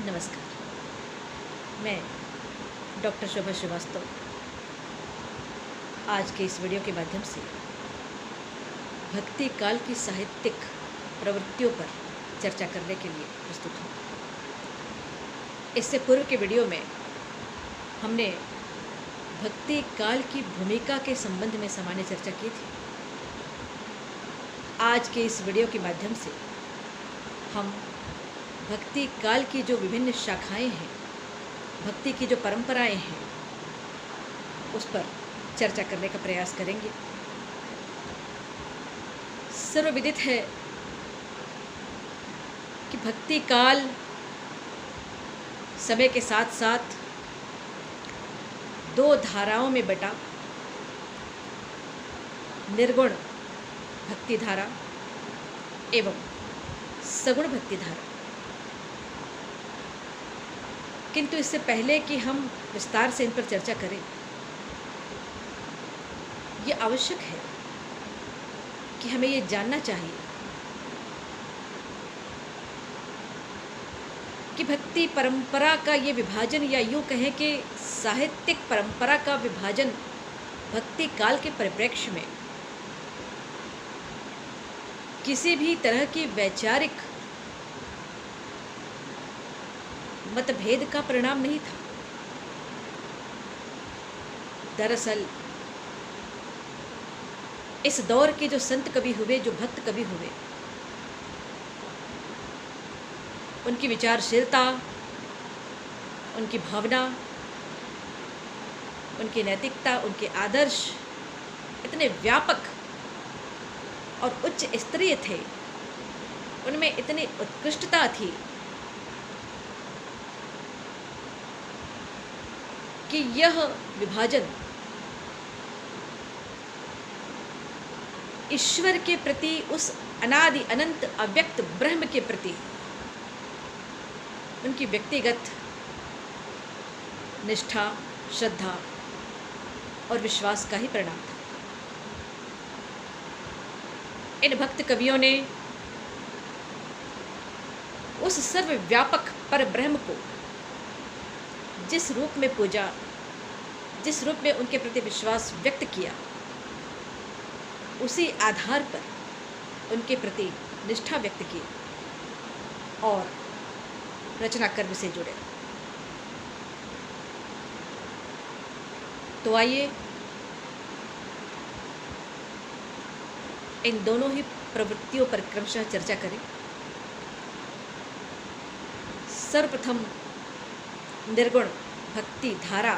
नमस्कार। मैं डॉक्टर शोभा श्रीवास्तव आज के इस वीडियो के माध्यम से भक्ति काल की साहित्यिक प्रवृत्तियों पर चर्चा करने के लिए प्रस्तुत हूँ। इससे पूर्व के वीडियो में हमने भक्ति काल की भूमिका के संबंध में सामान्य चर्चा की थी। आज के इस वीडियो के माध्यम से हम भक्ति काल की जो विभिन्न शाखाएं हैं, भक्ति की जो परंपराएं हैं, उस पर चर्चा करने का प्रयास करेंगे। सर्वविदित है कि भक्ति काल समय के साथ साथ दो धाराओं में बटा, निर्गुण भक्ति धारा एवं सगुण भक्ति धारा। किंतु इससे पहले कि हम विस्तार से इन पर चर्चा करें, ये आवश्यक है कि हमें ये जानना चाहिए कि भक्ति परंपरा का ये विभाजन, या यूँ कहें कि साहित्यिक परंपरा का विभाजन भक्ति काल के परिप्रेक्ष्य में किसी भी तरह की वैचारिक मतभेद का परिणाम नहीं था। दरअसल इस दौर के जो संत कवि हुए, जो भक्त कवि हुए, उनकी विचारशीलता, उनकी भावना, उनकी नैतिकता, उनके आदर्श इतने व्यापक और उच्च स्तरीय थे, उनमें इतनी उत्कृष्टता थी कि यह विभाजन ईश्वर के प्रति, उस अनादि अनंत अव्यक्त ब्रह्म के प्रति उनकी व्यक्तिगत निष्ठा, श्रद्धा और विश्वास का ही परिणाम था। इन भक्त कवियों ने उस सर्वव्यापक पर ब्रह्म को जिस रूप में पूजा, जिस रूप में उनके प्रति विश्वास व्यक्त किया, उसी आधार पर उनके प्रति निष्ठा व्यक्त की और रचना कर्म से जुड़े। तो आइए इन दोनों ही प्रवृत्तियों पर क्रमशः चर्चा करें। सर्वप्रथम निर्गुण भक्ति धारा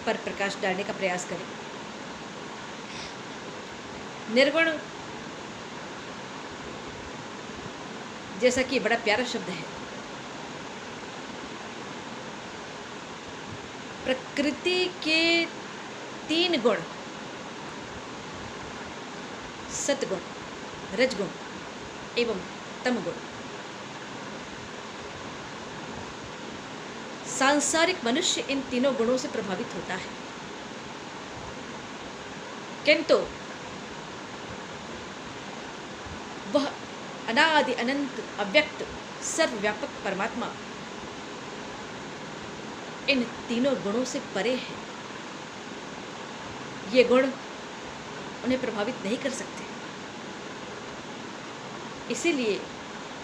पर प्रकाश डालने का प्रयास करें। निर्गुण, जैसा कि बड़ा प्यारा शब्द है, प्रकृति के तीन गुण, सतगुण, रजगुण एवं तमगुण, सांसारिक मनुष्य इन तीनों गुणों से प्रभावित होता है। किंतु वह अनादि अनंत अव्यक्त सर्वव्यापक परमात्मा इन तीनों गुणों से परे है। ये गुण उन्हें प्रभावित नहीं कर सकते, इसीलिए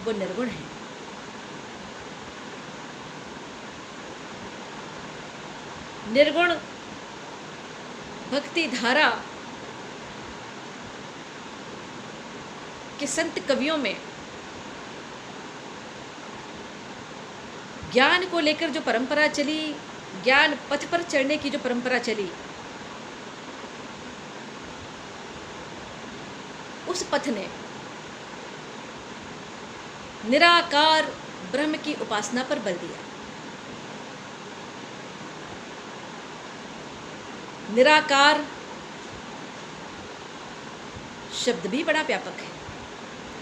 वो निर्गुण है। निर्गुण भक्ति धारा के संत कवियों में ज्ञान को लेकर जो परंपरा चली, ज्ञान पथ पर चढ़ने की जो परंपरा चली, उस पथ ने निराकार ब्रह्म की उपासना पर बल दिया। निराकार शब्द भी बड़ा व्यापक है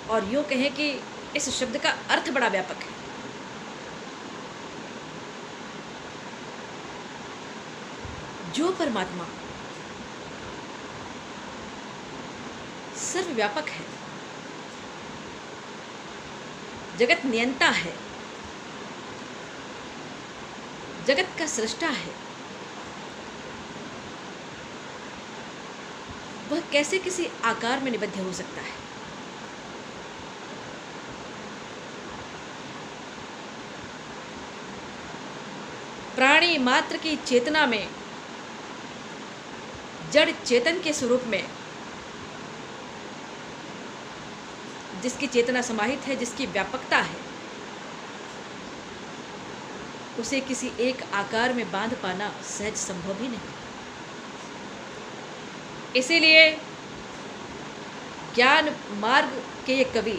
और यूँ कहें कि इस शब्द का अर्थ बड़ा व्यापक है। जो परमात्मा सर्वव्यापक है, जगत नियंता है, जगत का सृष्टा है, वह कैसे किसी आकार में निबद्ध हो सकता है? प्राणी मात्र की चेतना में, जड़ चेतन के स्वरूप में जिसकी चेतना समाहित है, जिसकी व्यापकता है, उसे किसी एक आकार में बांध पाना सहज संभव ही नहीं। इसीलिए ज्ञान मार्ग के ये कवि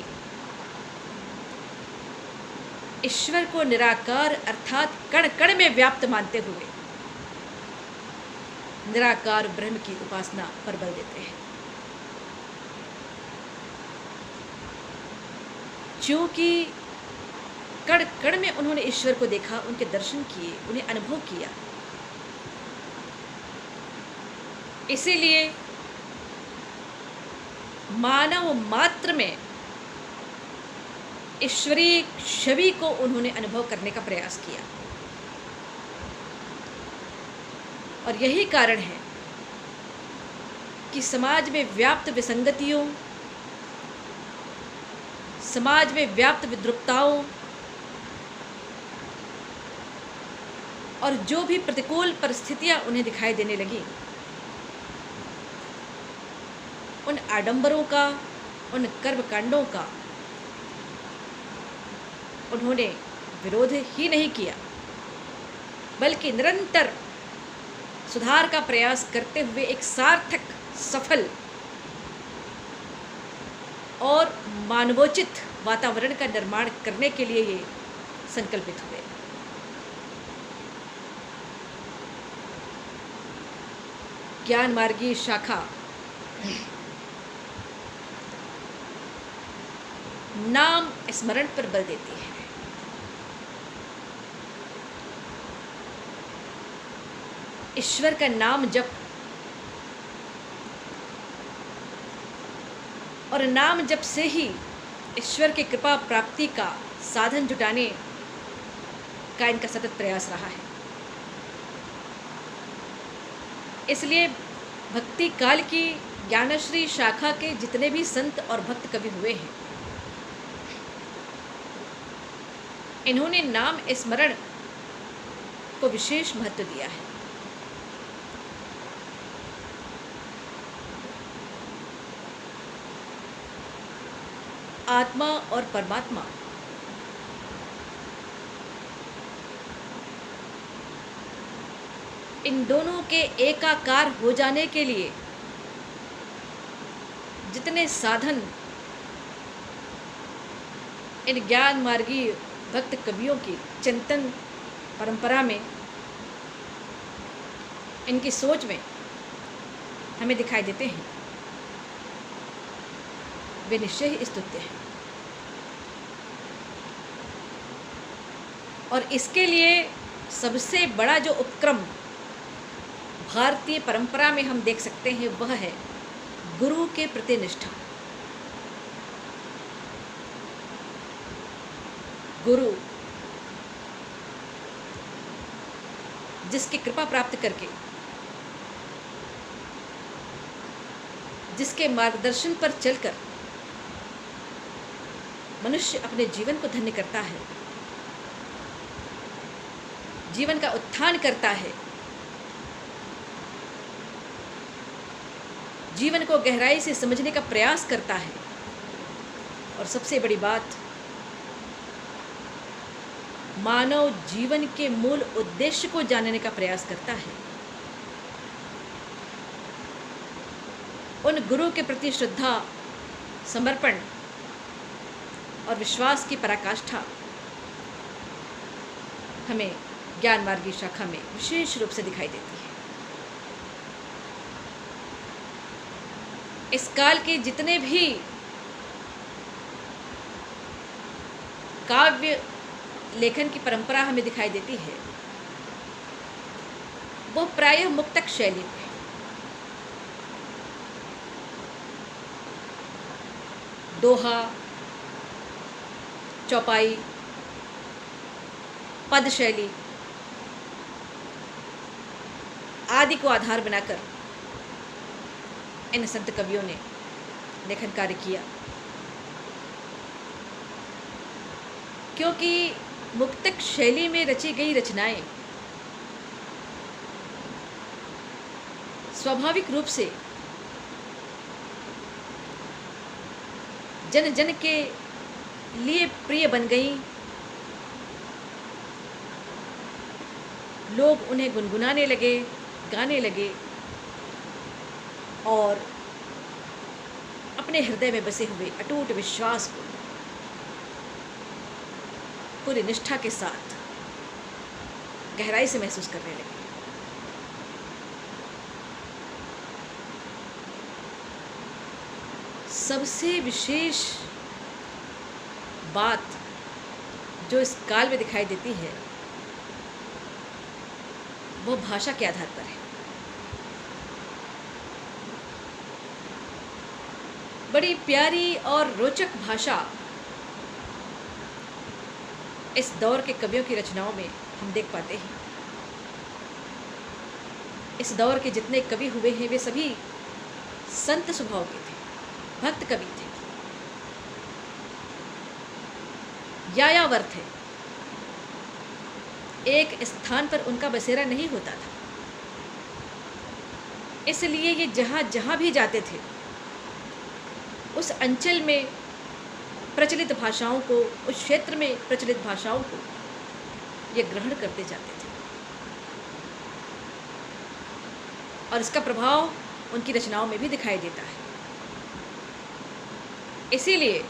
ईश्वर को निराकार अर्थात कण कण में व्याप्त मानते हुए निराकार ब्रह्म की उपासना पर बल देते हैं। क्योंकि कण कण में उन्होंने ईश्वर को देखा, उनके दर्शन किए, उन्हें अनुभव किया। इसीलिए मानव मात्र में ईश्वरीय छवि को उन्होंने अनुभव करने का प्रयास किया। और यही कारण है कि समाज में व्याप्त विसंगतियों, समाज में व्याप्त विद्रुपताओं और जो भी प्रतिकूल परिस्थितियां उन्हें दिखाई देने लगी, उन आडंबरों का, उन कर्मकांडों का उन्होंने विरोध ही नहीं किया, बल्कि निरंतर सुधार का प्रयास करते हुए एक सार्थक, सफल और मानवोचित वातावरण का निर्माण करने के लिए ये संकल्पित हुए। ज्ञान मार्गी शाखा नाम स्मरण पर बल देती है। ईश्वर का नाम जप और नाम जप से ही ईश्वर की कृपा प्राप्ति का साधन जुटाने का इनका सतत प्रयास रहा है। इसलिए भक्ति काल की ज्ञानश्री शाखा के जितने भी संत और भक्त कवि हुए हैं, इन्होंने नाम स्मरण को विशेष महत्व दिया है। आत्मा और परमात्मा इन दोनों के एकाकार हो जाने के लिए जितने साधन इन ज्ञान मार्गी भक्त कवियों की चिंतन परंपरा में, इनकी सोच में हमें दिखाई देते हैं, वे निश्चय ही स्तुत्य हैं। और इसके लिए सबसे बड़ा जो उपक्रम भारतीय परंपरा में हम देख सकते हैं, वह है गुरु के प्रति निष्ठा। गुरु जिसकी कृपा प्राप्त करके, जिसके मार्गदर्शन पर चलकर मनुष्य अपने जीवन को धन्य करता है, जीवन का उत्थान करता है, जीवन को गहराई से समझने का प्रयास करता है, और सबसे बड़ी बात, मानव जीवन के मूल उद्देश्य को जानने का प्रयास करता है। उन गुरु के प्रति श्रद्धा, समर्पण और विश्वास की पराकाष्ठा हमें ज्ञान मार्गी शाखा में विशेष रूप से दिखाई देती है। इस काल के जितने भी काव्य लेखन की परंपरा हमें दिखाई देती है, वो प्रायः मुक्तक शैली में, दोहा, चौपाई, पद शैली आदि को आधार बनाकर इन संत कवियों ने लेखन कार्य किया, क्योंकि मुक्तक शैली में रची गई रचनाएं स्वाभाविक रूप से जन जन के लिए प्रिय बन गई। लोग उन्हें गुनगुनाने लगे, गाने लगे और अपने हृदय में बसे हुए अटूट विश्वास को पूरी निष्ठा के साथ गहराई से महसूस करने लगे। सबसे विशेष बात जो इस काल में दिखाई देती है वो भाषा के आधार पर है। बड़ी प्यारी और रोचक भाषा इस दौर के कवियों की रचनाओं में हम देख पाते हैं। इस दौर के जितने कवि हुए हैं वे सभी संत स्वभाव के थे, भक्त कवि थे, यायावर थे। एक स्थान पर उनका बसेरा नहीं होता था, इसलिए ये जहाँ जहाँ भी जाते थे उस अंचल में प्रचलित भाषाओं को, उस क्षेत्र में प्रचलित भाषाओं को ये ग्रहण करते जाते थे और इसका प्रभाव उनकी रचनाओं में भी दिखाई देता है। इसीलिए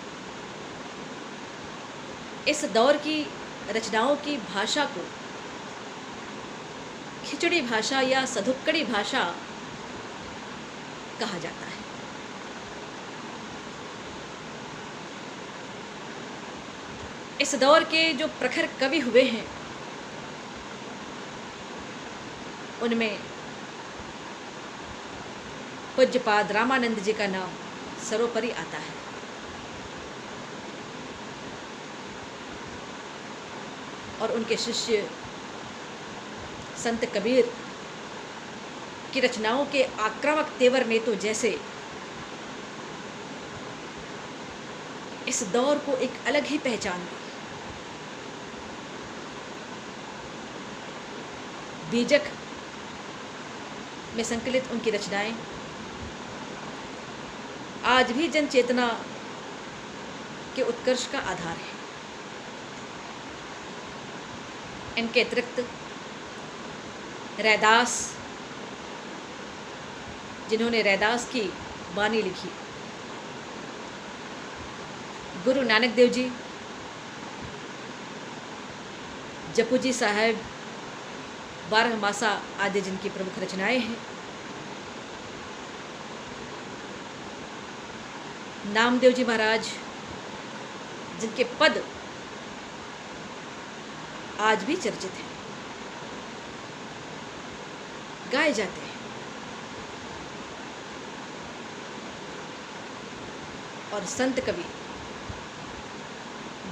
इस दौर की रचनाओं की भाषा को खिचड़ी भाषा या सधुक्कड़ी भाषा कहा जाता है। इस दौर के जो प्रखर कवि हुए हैं उनमें पूज्यपाद रामानंद जी का नाम सर्वोपरि आता है। और उनके शिष्य संत कबीर की रचनाओं के आक्रामक तेवर ने तो जैसे इस दौर को एक अलग ही पहचान दी। बीजक में संकलित उनकी रचनाएं आज भी जन चेतना के उत्कर्ष का आधार है। इनके अतिरिक्त रैदास, जिन्होंने रैदास की वाणी लिखी, गुरु नानक देव जी, जपू जी साहब, बारहमासा आदि जिनकी प्रमुख रचनाएं हैं, नामदेव जी महाराज जिनके पद आज भी चर्चित हैं, गाए जाते हैं, और संत कवि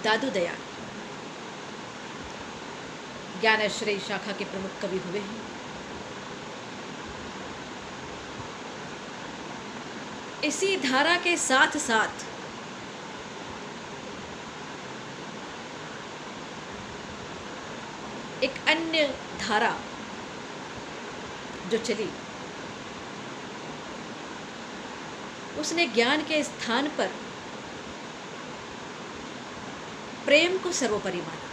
दादू दयाल ज्ञानाश्रय शाखा के प्रमुख कवि हुए हैं। इसी धारा के साथ साथ एक अन्य धारा जो चली, उसने ज्ञान के स्थान पर प्रेम को सर्वोपरि माना।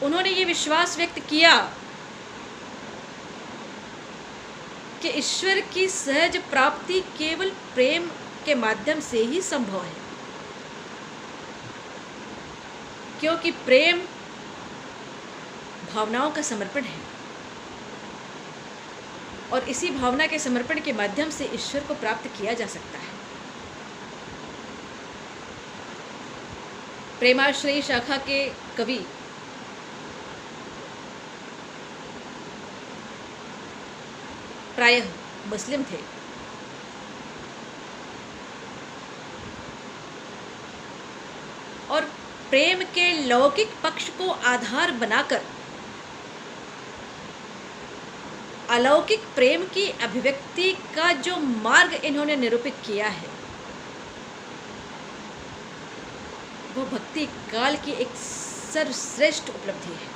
उन्होंने ये विश्वास व्यक्त किया कि ईश्वर की सहज प्राप्ति केवल प्रेम के माध्यम से ही संभव है, क्योंकि प्रेम भावनाओं का समर्पण है और इसी भावना के समर्पण के माध्यम से ईश्वर को प्राप्त किया जा सकता है। प्रेमाश्रयी शाखा के कवि प्रायः मुस्लिम थे। और प्रेम के लौकिक पक्ष को आधार बनाकर अलौकिक प्रेम की अभिव्यक्ति का जो मार्ग इन्होंने निरूपित किया है, वो भक्ति काल की एक सर्वश्रेष्ठ उपलब्धि है।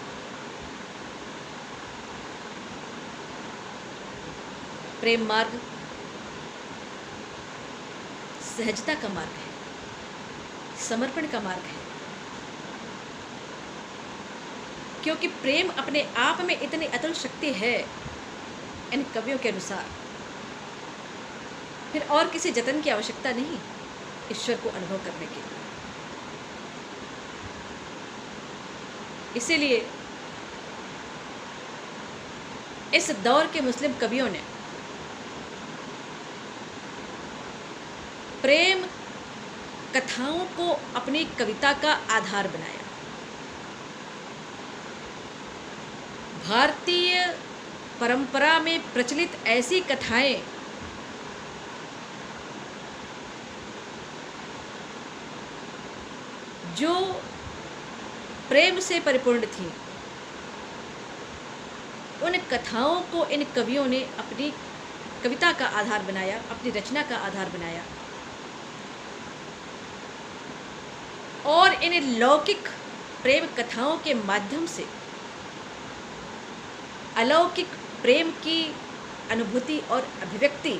प्रेम मार्ग सहजता का मार्ग है, समर्पण का मार्ग है, क्योंकि प्रेम अपने आप में इतनी अतुल शक्ति है इन कवियों के अनुसार, फिर और किसी जतन की आवश्यकता नहीं ईश्वर को अनुभव करने के लिए। इसीलिए इस दौर के मुस्लिम कवियों ने प्रेम कथाओं को अपनी कविता का आधार बनाया। भारतीय परंपरा में प्रचलित ऐसी कथाएं जो प्रेम से परिपूर्ण थी, उन कथाओं को इन कवियों ने अपनी कविता का आधार बनाया, अपनी रचना का आधार बनाया और इन लौकिक प्रेम कथाओं के माध्यम से अलौकिक प्रेम की अनुभूति और अभिव्यक्ति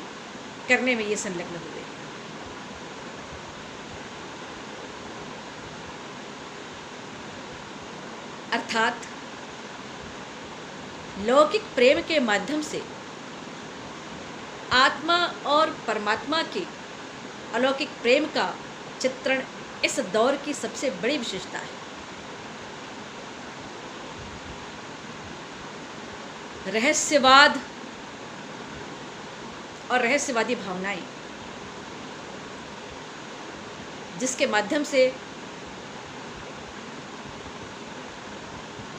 करने में ये संलग्न हुए। अर्थात लौकिक प्रेम के माध्यम से आत्मा और परमात्मा के अलौकिक प्रेम का चित्रण इस दौर की सबसे बड़ी विशेषता है। रहस्यवाद और रहस्यवादी भावनाएं, जिसके माध्यम से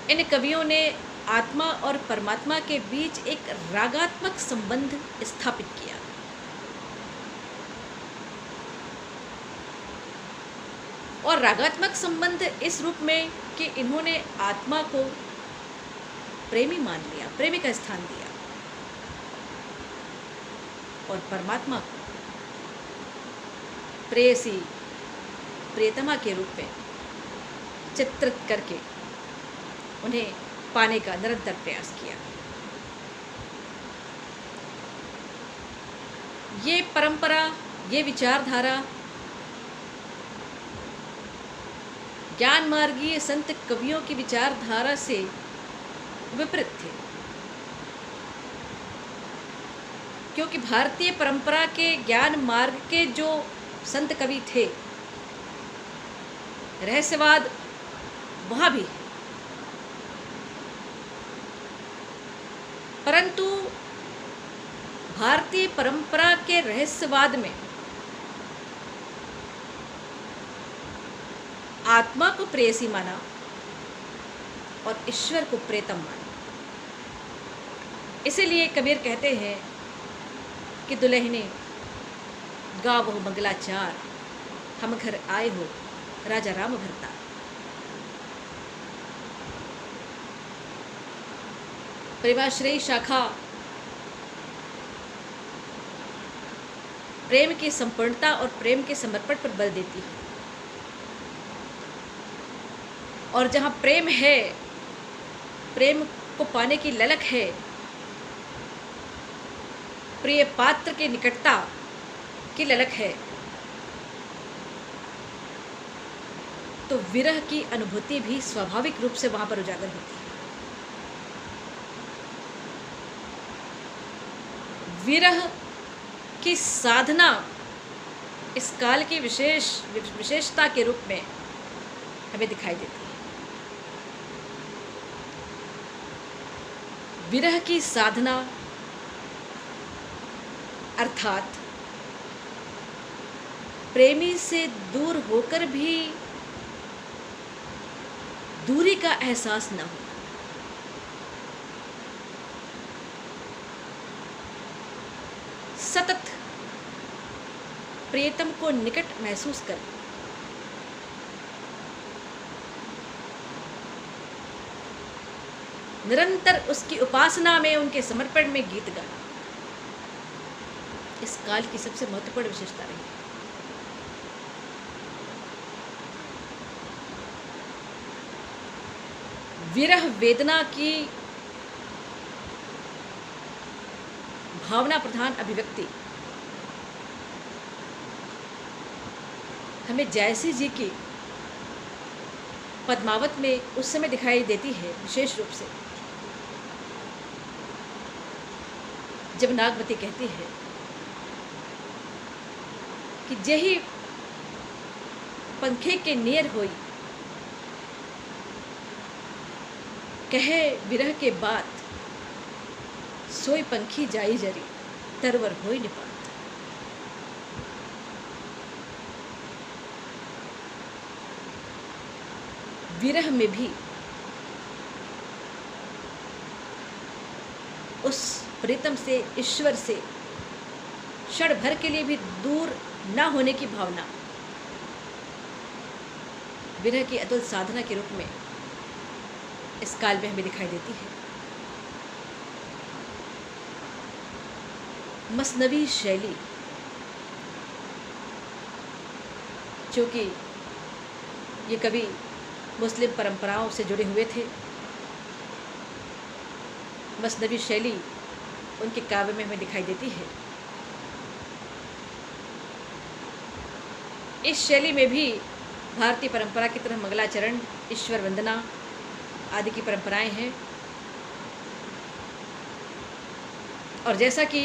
इन कवियों ने आत्मा और परमात्मा के बीच एक रागात्मक संबंध स्थापित किया। और रागात्मक संबंध इस रूप में कि इन्होंने आत्मा को प्रेमी मान लिया, प्रेमी का स्थान दिया, और परमात्मा को प्रेयसी, प्रियतमा के रूप में चित्रित करके उन्हें पाने का निरंतर प्रयास किया। ये परंपरा, ये विचारधारा ज्ञान मार्गीय संत कवियों की विचारधारा से विपरीत थे, क्योंकि भारतीय परंपरा के ज्ञान मार्ग के जो संत कवि थे, रहस्यवाद वहाँ भी, परंतु भारतीय परंपरा के रहस्यवाद में आत्मा को प्रेयसी माना और ईश्वर को प्रेतम माना। इसीलिए कबीर कहते हैं कि दुल्हने गावो मंगलाचार, हम घर आए हो राजा राम भरता। प्रेमाश्रयी शाखा प्रेम की संपूर्णता और प्रेम के समर्पण पर बल देती है, और जहाँ प्रेम है, प्रेम को पाने की ललक है, प्रिय पात्र की निकटता की ललक है, तो विरह की अनुभूति भी स्वाभाविक रूप से वहाँ पर उजागर होती है। विरह की साधना इस काल की विशेषता के रूप में हमें दिखाई देती है। विरह की साधना अर्थात प्रेमी से दूर होकर भी दूरी का एहसास न हो, सतत प्रियतम को निकट महसूस कर निरंतर उसकी उपासना में, उनके समर्पण में गीत गाना इस काल की सबसे महत्वपूर्ण विशेषता रही है। विरह वेदना की भावना प्रधान अभिव्यक्ति हमें जयसी जी की पद्मावत में उस समय दिखाई देती है, विशेष रूप से जब नागवती कहती है कि जही पंखे के नियर होई, कहे विरह के बात, सोई पंखी जाई जरी, तरवर होई निपात। विरह में भी उस प्रीतम से, ईश्वर से क्षण भर के लिए भी दूर न होने की भावना विरह की अतुल साधना के रूप में इस काल में हमें दिखाई देती है। मसनवी शैली, चूँकि ये कवि मुस्लिम परंपराओं से जुड़े हुए थे, मसनवी शैली उनके काव्य में हमें दिखाई देती है। इस शैली में भी भारतीय परंपरा की तरह मंगलाचरण, ईश्वर वंदना आदि की परंपराएं हैं। और जैसा कि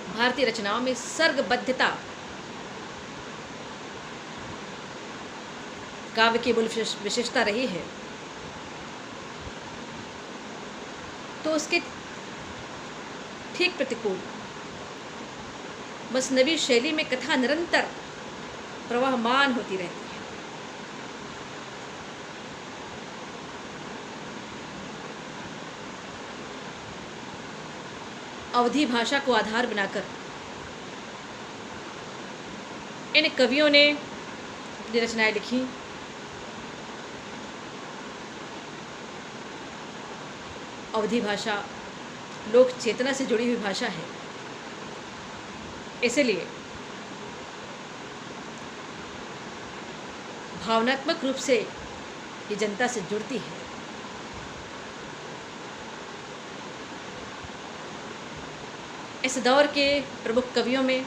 भारतीय रचनाओं में सर्गबद्धता काव्य की मूल विशेषता रही है, तो उसके ठीक प्रतिकूल मसनवी शैली में कथा निरंतर प्रवाहमान होती रहती है। अवधी भाषा को आधार बनाकर इन कवियों ने जो रचनाएं लिखी, अवधी भाषा लोक चेतना से जुड़ी हुई भाषा है, इसलिए भावनात्मक रूप से ये जनता से जुड़ती है। इस दौर के प्रमुख कवियों में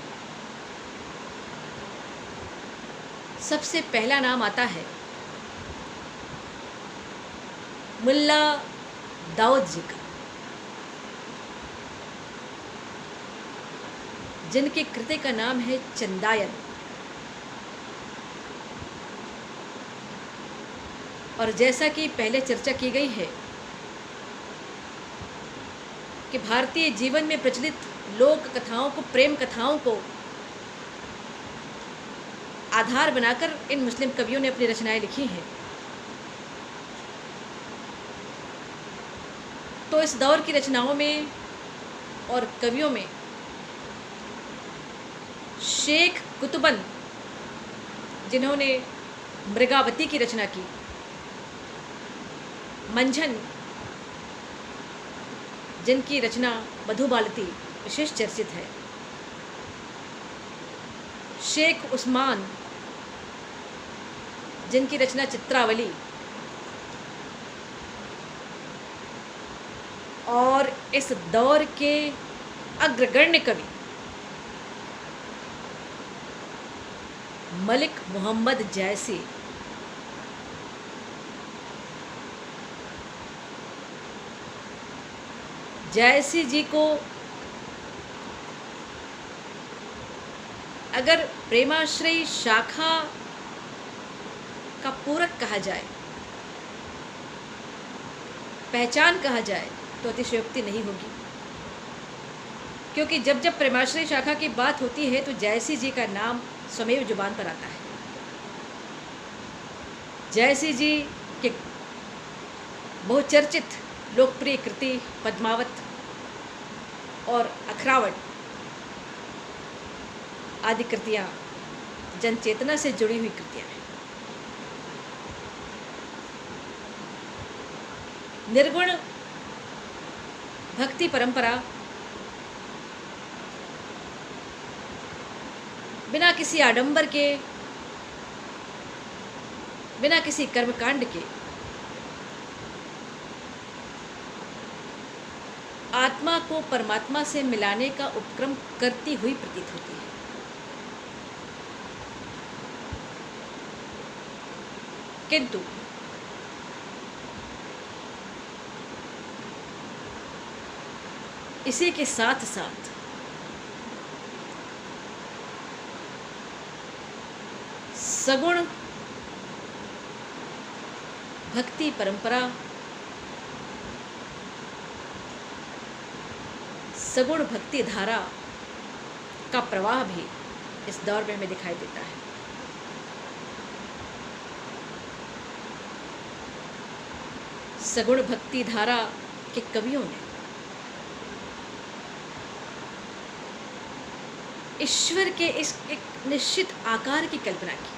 सबसे पहला नाम आता है मुल्ला दाऊद जी का, जिनकी कृति का नाम है चंदायन। और जैसा कि पहले चर्चा की गई है कि भारतीय जीवन में प्रचलित लोक कथाओं को, प्रेम कथाओं को आधार बनाकर इन मुस्लिम कवियों ने अपनी रचनाएं लिखी हैं, तो इस दौर की रचनाओं में और कवियों में शेख कुतुबन, जिन्होंने मृगावती की रचना की, मंझन जिनकी रचना मधुबालती विशेष चर्चित है, शेख उस्मान जिनकी रचना चित्रावली, और इस दौर के अग्रगण्य कवि मलिक मोहम्मद जैसी, जैसी जी को अगर प्रेमाश्रयी शाखा का पूरक कहा जाए, पहचान कहा जाए, तो अतिशयोक्ति नहीं होगी, क्योंकि जब जब प्रेमाश्रयी शाखा की बात होती है तो जयसी जी का नाम स्वमेव जुबान पर आता है। जयसी जी के बहुचर्चित लोकप्रिय कृति पद्मावत और अखरावट आदि कृतियाँ जनचेतना से जुड़ी हुई कृतियाँ हैं। निर्गुण भक्ति परंपरा बिना किसी आडंबर के, बिना किसी कर्मकांड के आत्मा को परमात्मा से मिलाने का उपक्रम करती हुई प्रतीत होती है। किंतु इसी के साथ साथ सगुण भक्ति परंपरा, सगुण भक्ति धारा का प्रवाह भी इस दौर में हमें दिखाई देता है। सगुण भक्ति धारा के कवियों ने ईश्वर के इस एक निश्चित आकार की कल्पना की।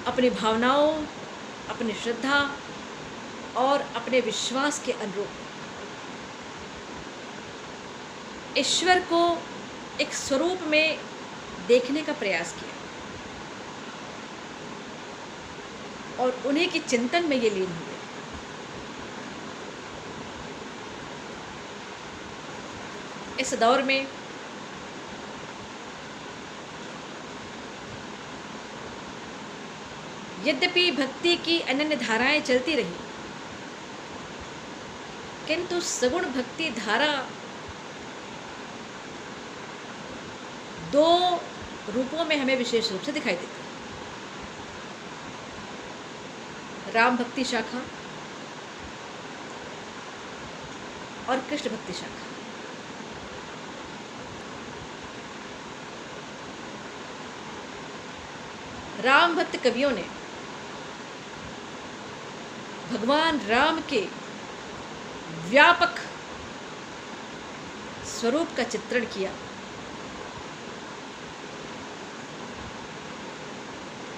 अपनी भावनाओं, अपनी श्रद्धा और अपने विश्वास के अनुरूप ईश्वर को एक स्वरूप में देखने का प्रयास किया और उन्हीं के चिंतन में ये लीन हुए। इस दौर में यद्यपि भक्ति की अनन्य धाराएं चलती रही, किंतु सगुण भक्ति धारा दो रूपों में हमें विशेष रूप से दिखाई देती है। राम भक्ति शाखा और कृष्ण भक्ति शाखा। राम भक्त कवियों ने भगवान राम के व्यापक स्वरूप का चित्रण किया।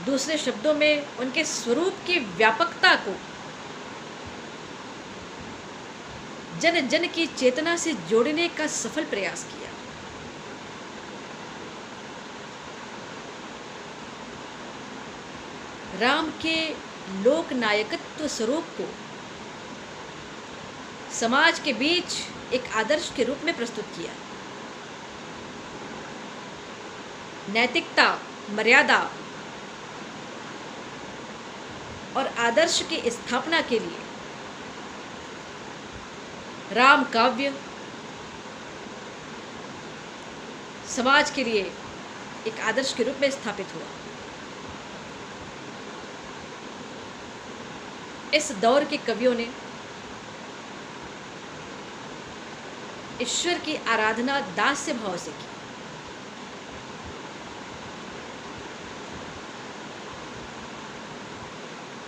दूसरे शब्दों में उनके स्वरूप की व्यापकता को जन जन की चेतना से जोड़ने का सफल प्रयास किया। राम के लोक नायकत्व स्वरूप को समाज के बीच एक आदर्श के रूप में प्रस्तुत किया। नैतिकता, मर्यादा और आदर्श की स्थापना के लिए राम काव्य समाज के लिए एक आदर्श के रूप में स्थापित हुआ। इस दौर के कवियों ने ईश्वर की आराधना दास्य भाव से की।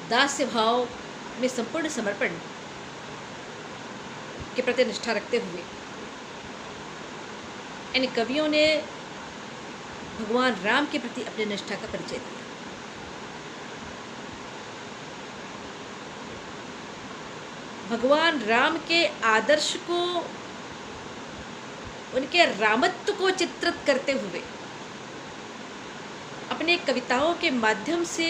दास्य भाव में संपूर्ण समर्पण के प्रति निष्ठा रखते हुए इन कवियों ने भगवान राम के प्रति अपनी निष्ठा का परिचय दिया। भगवान राम के आदर्श को, उनके रामत्व को चित्रित करते हुए अपने कविताओं के माध्यम से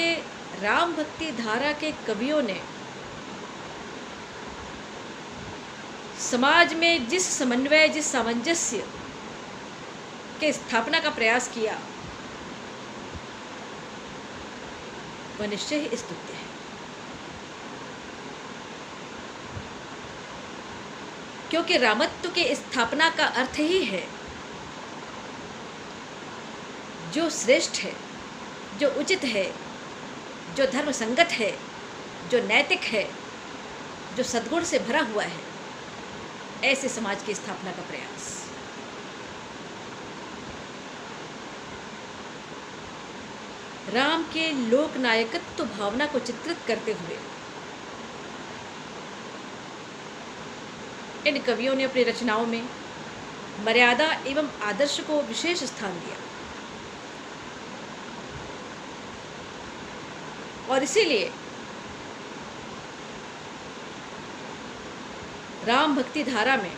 राम भक्ति धारा के कवियों ने समाज में जिस समन्वय, जिस सामंजस्य के स्थापना का प्रयास किया, वह निश्चय ही स्तुत्य है। क्योंकि रामत्व के स्थापना का अर्थ ही है जो श्रेष्ठ है, जो उचित है, जो धर्म संगत है, जो नैतिक है, जो सद्गुण से भरा हुआ है, ऐसे समाज की स्थापना का प्रयास। राम के लोक नायकत्व भावना को चित्रित करते हुए इन कवियों ने अपनी रचनाओं में मर्यादा एवं आदर्श को विशेष स्थान दिया। और इसीलिए राम भक्ति धारा में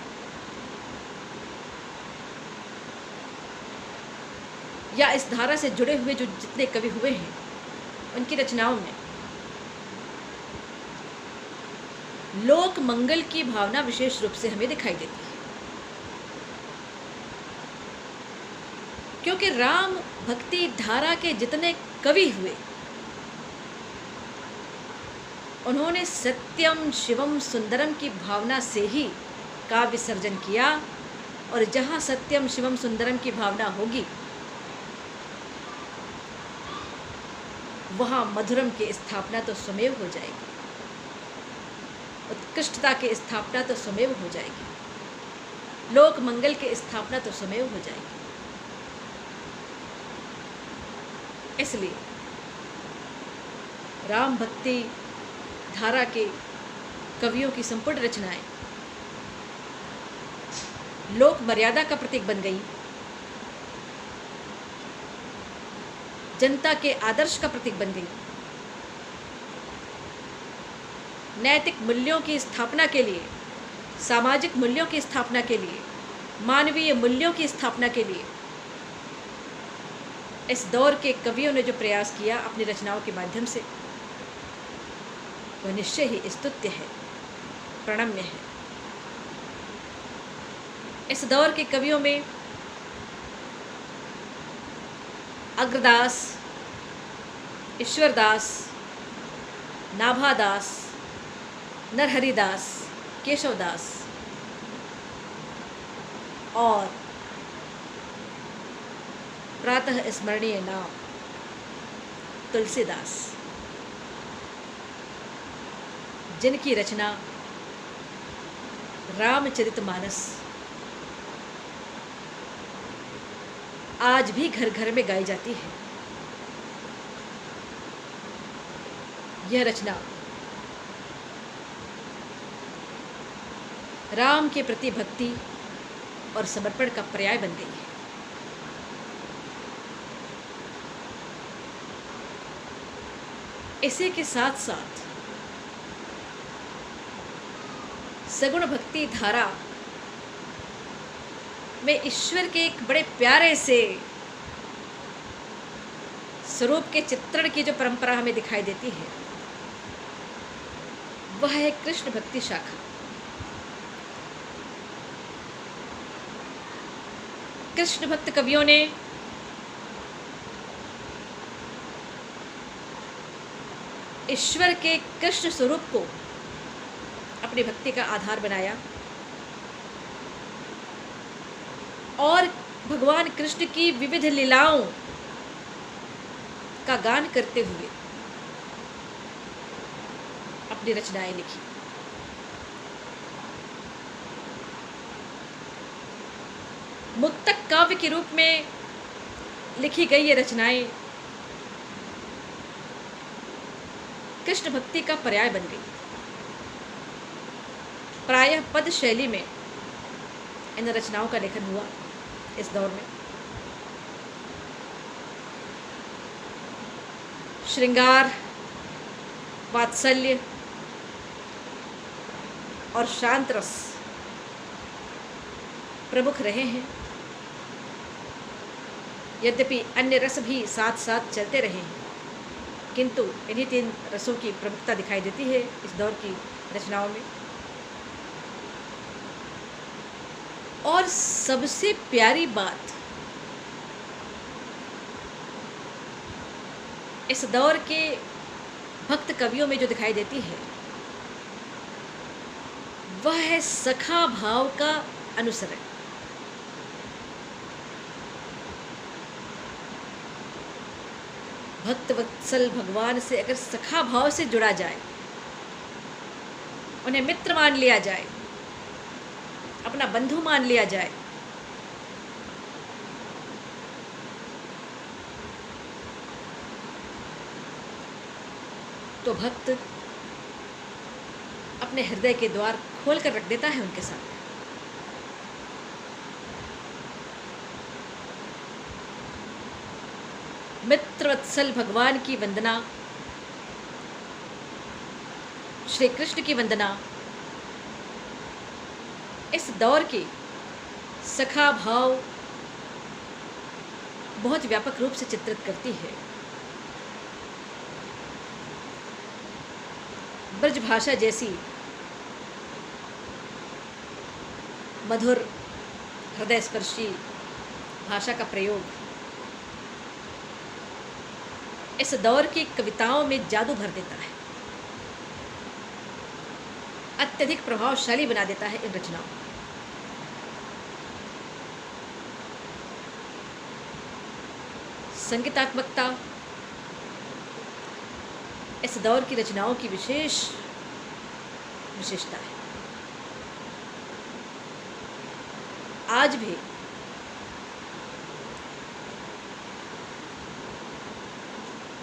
या इस धारा से जुड़े हुए जो जितने कवि हुए हैं, उनकी रचनाओं में लोक मंगल की भावना विशेष रूप से हमें दिखाई देती है। क्योंकि राम भक्ति धारा के जितने कवि हुए, उन्होंने सत्यम शिवम सुंदरम की भावना से ही काव्य सर्जन किया, और जहाँ सत्यम शिवम सुंदरम की भावना होगी, वहाँ मधुरम की स्थापना तो स्वमेव हो जाएगी, उत्कृष्टता की स्थापना तो स्वमेव हो जाएगी, लोक मंगल की स्थापना तो स्वमेव हो जाएगी। इसलिए राम भक्ति धारा के कवियों की संपूर्ण रचनाएं लोक मर्यादा का प्रतीक बन गई, जनता के आदर्श का प्रतीक बन गई, नैतिक मूल्यों की स्थापना के लिए, सामाजिक मूल्यों की स्थापना के लिए, मानवीय मूल्यों की स्थापना के लिए इस दौर के कवियों ने जो प्रयास किया अपनी रचनाओं के माध्यम से, वह निश्चय ही स्तुत्य है, प्रणम्य है। इस दौर के कवियों में अग्रदास, ईश्वरदास, नाभादास, नरहरिदास, केशवदास और प्रातः स्मरणीय नाम तुलसीदास, जिनकी रचना रामचरितमानस आज भी घर घर में गाई जाती है। यह रचना राम के प्रति भक्ति और समर्पण का पर्याय बन गई है। इसी के साथ साथ सगुण भक्ति धारा में ईश्वर के एक बड़े प्यारे से स्वरूप के चित्रण की जो परंपरा हमें दिखाई देती है, वह है कृष्ण भक्ति शाखा। कृष्ण भक्त कवियों ने ईश्वर के कृष्ण स्वरूप को अपनी भक्ति का आधार बनाया और भगवान कृष्ण की विविध लीलाओं का गान करते हुए अपनी रचनाएं लिखी। मुक्तक काव्य के रूप में लिखी गई ये रचनाएं कृष्ण भक्ति का पर्याय बन गई। प्रायः पद शैली में इन रचनाओं का लेखन हुआ इस दौर में। श्रृंगार, वात्सल्य और शांत रस प्रमुख रहे हैं। यद्यपि अन्य रस भी साथ साथ चलते रहे हैं, किंतु इन्हीं तीन रसों की प्रमुखता दिखाई देती है इस दौर की रचनाओं में। और सबसे प्यारी बात इस दौर के भक्त कवियों में जो दिखाई देती है, वह है सखा भाव का अनुसरण। भक्त वत्सल भगवान से अगर सखा भाव से जुड़ा जाए, उन्हें मित्र मान लिया जाए, अपना बंधु मान लिया जाए, तो भक्त अपने हृदय के द्वार खोल कर रख देता है उनके साथ। मित्रवत्सल भगवान की वंदना श्री कृष्ण की वंदना इस दौर के सखा भाव बहुत व्यापक रूप से चित्रित करती है। ब्रज भाषा जैसी मधुर हृदयस्पर्शी भाषा का प्रयोग इस दौर की कविताओं में जादू भर देता है, अत्यधिक प्रभावशाली बना देता है इन रचनाओं को। संगीतात्मकता इस दौर की रचनाओं की विशेषता है। आज भी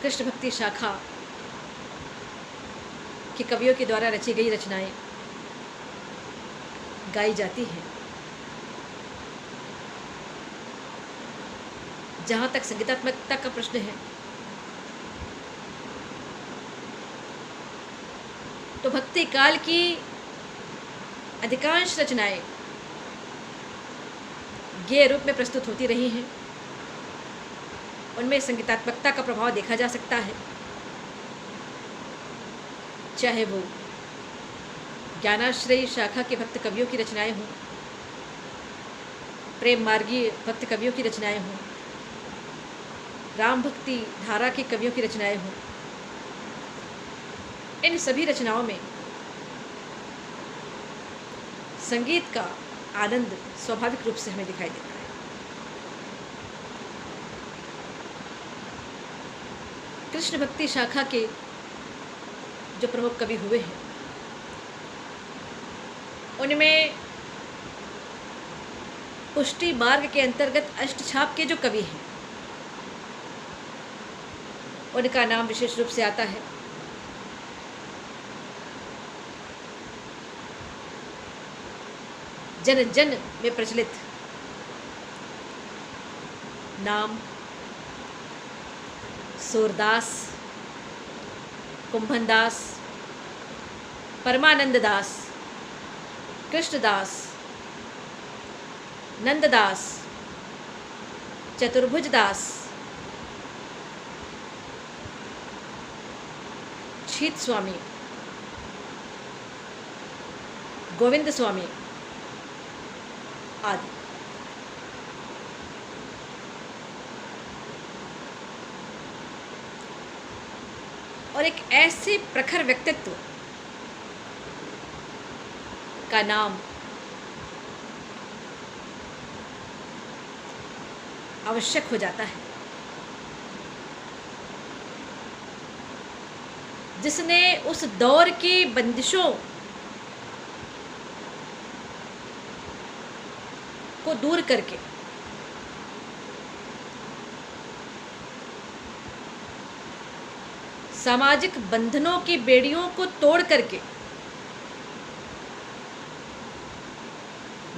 कृष्ण भक्ति शाखा के कवियों के द्वारा रची गई रचनाएं गाई जाती हैं। जहाँ तक संगीतात्मकता का प्रश्न है, तो भक्ति काल की अधिकांश रचनाएं गेय रूप में प्रस्तुत होती रही हैं। उनमें संगीतात्मकता का प्रभाव देखा जा सकता है, चाहे वो ज्ञानाश्रयी शाखा के भक्त कवियों की रचनाएं हों, प्रेम मार्गी भक्त कवियों की रचनाएं हों, राम भक्ति धारा के कवियों की रचनाएं हों। इन सभी रचनाओं में संगीत का आनंद स्वाभाविक रूप से हमें दिखाई देता है। कृष्ण भक्ति शाखा के जो प्रमुख कवि हुए हैं, उनमें पुष्टि मार्ग के अंतर्गत अष्टछाप के जो कवि हैं, उनका नाम विशेष रूप से आता है। जन जन में प्रचलित नाम सूरदास, कुंभनदास, परमानंद दास, कृष्णदास, नंददास, चतुर्भुज दास, शीत स्वामी, गोविंद स्वामी आदि। और एक ऐसे प्रखर व्यक्तित्व का नाम आवश्यक हो जाता है, जिसने उस दौर की बंदिशों को दूर करके सामाजिक बंधनों की बेड़ियों को तोड़ करके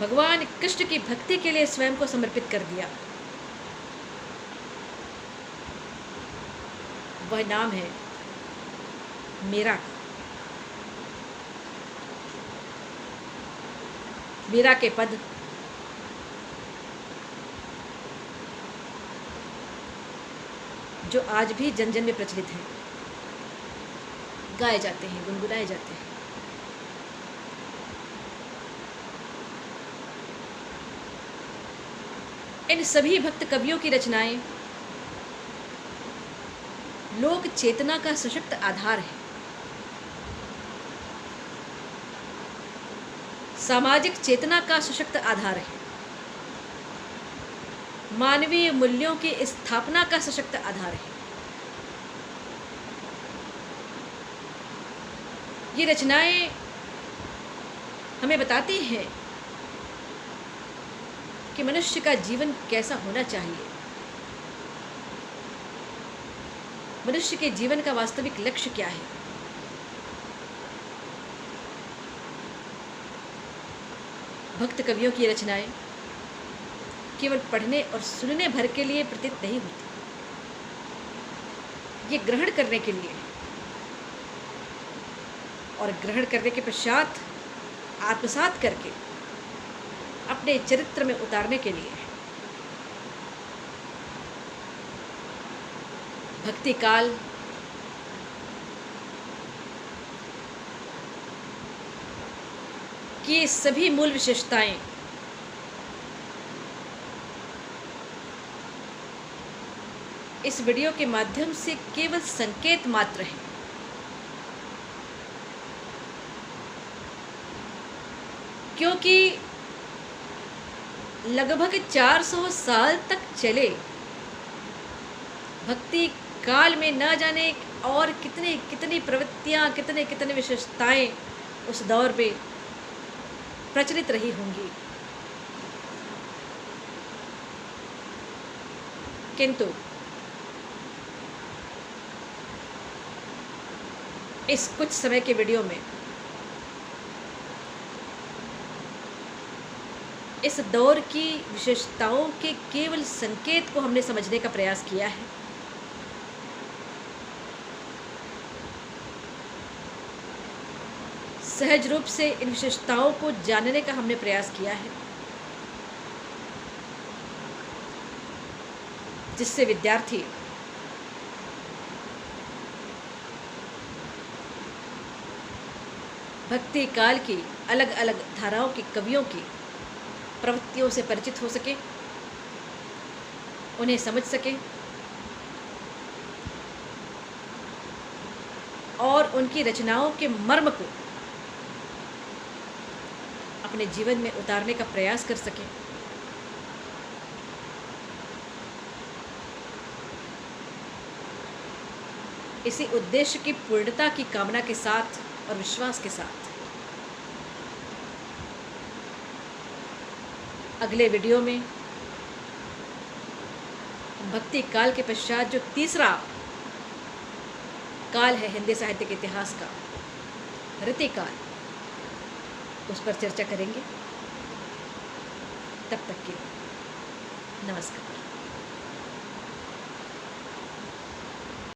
भगवान कृष्ण की भक्ति के लिए स्वयं को समर्पित कर दिया। वह नाम है मीरा का। मीरा के पद जो आज भी जन जन में प्रचलित हैं, गाए जाते हैं, गुनगुनाए जाते हैं। इन सभी भक्त कवियों की रचनाएं लोक चेतना का सशक्त आधार है, सामाजिक चेतना का सशक्त आधार है, मानवीय मूल्यों की स्थापना का सशक्त आधार है। ये रचनाएं हमें बताती हैं कि मनुष्य का जीवन कैसा होना चाहिए, मनुष्य के जीवन का वास्तविक लक्ष्य क्या है। भक्त कवियों की रचनाएं केवल पढ़ने और सुनने भर के लिए प्रतीत नहीं होती, ये ग्रहण करने के लिए और ग्रहण करने के पश्चात आत्मसात करके अपने चरित्र में उतारने के लिए भक्ति काल की सभी मूल विशेषताएं इस वीडियो के माध्यम से केवल संकेत मात्र हैं। क्योंकि लगभग 400 साल तक चले भक्ति काल में न जाने और कितनी कितनी प्रवृत्तियां, कितने कितने विशेषताएं उस दौर में प्रचलित रही होंगी, किंतु इस कुछ समय के वीडियो में इस दौर की विशेषताओं के केवल संकेत को हमने समझने का प्रयास किया है। सहज रूप से इन विशेषताओं को जानने का हमने प्रयास किया है, जिससे विद्यार्थी भक्ति काल की अलग अलग धाराओं की कवियों की प्रवृत्तियों से परिचित हो सके, उन्हें समझ सके और उनकी रचनाओं के मर्म को अपने जीवन में उतारने का प्रयास कर सके। इसी उद्देश्य की पूर्णता की कामना के साथ और विश्वास के साथ अगले वीडियो में भक्ति काल के पश्चात जो तीसरा काल है हिंदी साहित्य के इतिहास का, रीति काल, उस पर चर्चा करेंगे। तब तक के लिए नमस्कार।